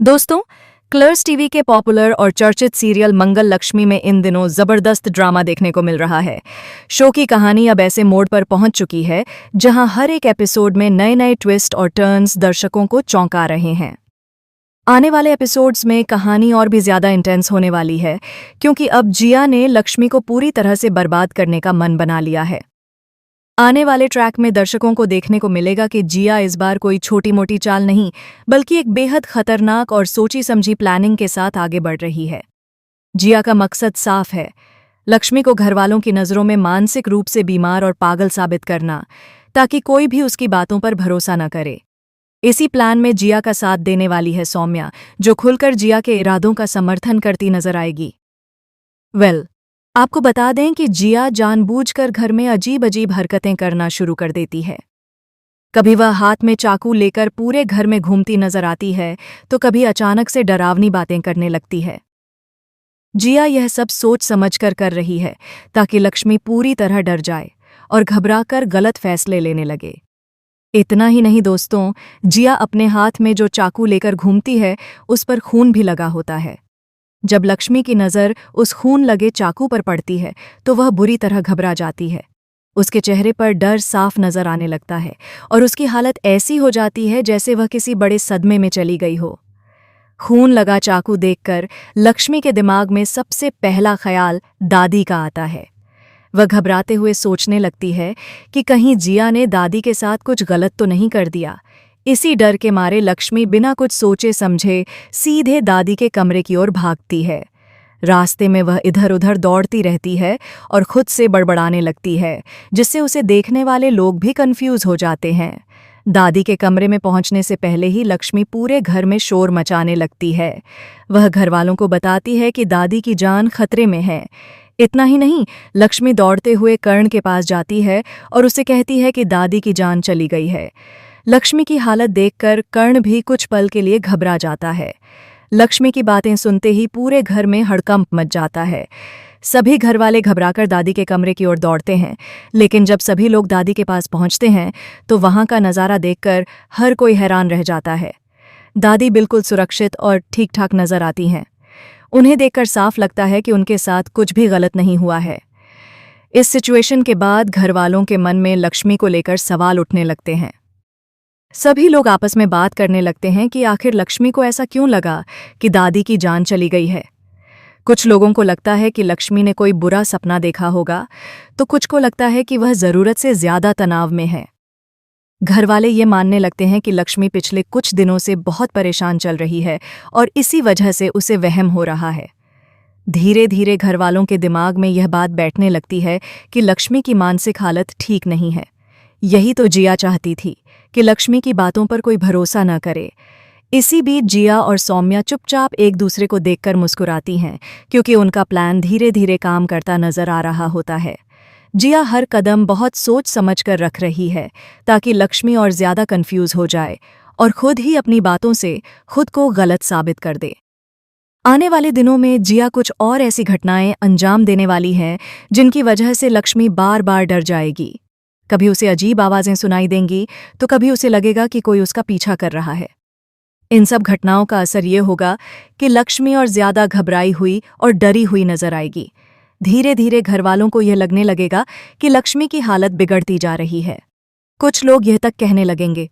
दोस्तों, Colors TV के popular और चर्चित सीरियल मंगल लक्ष्मी में इन दिनों जबरदस्त ड्रामा देखने को मिल रहा है। शो की कहानी अब ऐसे मोड़ पर पहुंच चुकी है जहां हर एक एपिसोड में नए नए ट्विस्ट और टर्न्स दर्शकों को चौंका रहे हैं। आने वाले एपिसोड्स में कहानी और भी ज्यादा इंटेंस होने वाली है, क्योंकि अब जिया ने लक्ष्मी को पूरी तरह से बर्बाद करने का मन बना लिया है। आने वाले ट्रैक में दर्शकों को देखने को मिलेगा कि जिया इस बार कोई छोटी मोटी चाल नहीं, बल्कि एक बेहद खतरनाक और सोची समझी प्लानिंग के साथ आगे बढ़ रही है। जिया का मकसद साफ है, लक्ष्मी को घरवालों की नज़रों में मानसिक रूप से बीमार और पागल साबित करना, ताकि कोई भी उसकी बातों पर भरोसा न करे। इसी प्लान में जिया का साथ देने वाली है सौम्या, जो खुलकर जिया के इरादों का समर्थन करती नजर आएगी। आपको बता दें कि जिया जानबूझकर घर में अजीब अजीब हरकतें करना शुरू कर देती है। कभी वह हाथ में चाकू लेकर पूरे घर में घूमती नजर आती है, तो कभी अचानक से डरावनी बातें करने लगती है। जिया यह सब सोच समझकर कर रही है, ताकि लक्ष्मी पूरी तरह डर जाए और घबराकर गलत फैसले लेने लगे। इतना ही नहीं दोस्तों, जिया अपने हाथ में जो चाकू लेकर घूमती है, उस पर खून भी लगा होता है। जब लक्ष्मी की नज़र उस खून लगे चाकू पर पड़ती है, तो वह बुरी तरह घबरा जाती है। उसके चेहरे पर डर साफ नजर आने लगता है और उसकी हालत ऐसी हो जाती है जैसे वह किसी बड़े सदमे में चली गई हो। खून लगा चाकू देखकर लक्ष्मी के दिमाग में सबसे पहला ख्याल दादी का आता है। वह घबराते हुए सोचने लगती है कि कहीं जिया ने दादी के साथ कुछ गलत तो नहीं कर दिया। इसी डर के मारे लक्ष्मी बिना कुछ सोचे समझे सीधे दादी के कमरे की ओर भागती है। रास्ते में वह इधर उधर दौड़ती रहती है और खुद से बड़बड़ाने लगती है, जिससे उसे देखने वाले लोग भी कंफ्यूज हो जाते हैं। दादी के कमरे में पहुंचने से पहले ही लक्ष्मी पूरे घर में शोर मचाने लगती है। वह घरवालों को बताती है कि दादी की जान खतरे में है। इतना ही नहीं, लक्ष्मी दौड़ते हुए कर्ण के पास जाती है और उसे कहती है कि दादी की जान चली गई है। लक्ष्मी की हालत देखकर कर्ण भी कुछ पल के लिए घबरा जाता है। लक्ष्मी की बातें सुनते ही पूरे घर में हड़कंप मच जाता है। सभी घरवाले घबराकर दादी के कमरे की ओर दौड़ते हैं, लेकिन जब सभी लोग दादी के पास पहुंचते हैं तो वहां का नज़ारा देखकर हर कोई हैरान रह जाता है। दादी बिल्कुल सुरक्षित और ठीक ठाक नजर आती हैं। उन्हें देखकर साफ लगता है कि उनके साथ कुछ भी गलत नहीं हुआ है। इस सिचुएशन के बाद घरवालों के मन में लक्ष्मी को लेकर सवाल उठने लगते हैं। सभी लोग आपस में बात करने लगते हैं कि आखिर लक्ष्मी को ऐसा क्यों लगा कि दादी की जान चली गई है। कुछ लोगों को लगता है कि लक्ष्मी ने कोई बुरा सपना देखा होगा, तो कुछ को लगता है कि वह ज़रूरत से ज़्यादा तनाव में है। घरवाले ये मानने लगते हैं कि लक्ष्मी पिछले कुछ दिनों से बहुत परेशान चल रही है और इसी वजह से उसे वहम हो रहा है। धीरे धीरे घरवालों के दिमाग में यह बात बैठने लगती है कि लक्ष्मी की मानसिक हालत ठीक नहीं है। यही तो जिया चाहती थी कि लक्ष्मी की बातों पर कोई भरोसा न करे। इसी बीच जिया और सौम्या चुपचाप एक दूसरे को देखकर मुस्कुराती हैं, क्योंकि उनका प्लान धीरे धीरे काम करता नजर आ रहा होता है। जिया हर कदम बहुत सोच समझकर रख रही है, ताकि लक्ष्मी और ज्यादा कंफ्यूज हो जाए और खुद ही अपनी बातों से खुद को गलत साबित कर दे। आने वाले दिनों में जिया कुछ और ऐसी घटनाएं अंजाम देने वाली हैं जिनकी वजह से लक्ष्मी बार बार डर जाएगी। कभी उसे अजीब आवाजें सुनाई देंगी, तो कभी उसे लगेगा कि कोई उसका पीछा कर रहा है। इन सब घटनाओं का असर ये होगा कि लक्ष्मी और ज्यादा घबराई हुई और डरी हुई नजर आएगी। धीरे धीरे घरवालों को यह लगने लगेगा कि लक्ष्मी की हालत बिगड़ती जा रही है। कुछ लोग यह तक कहने लगेंगे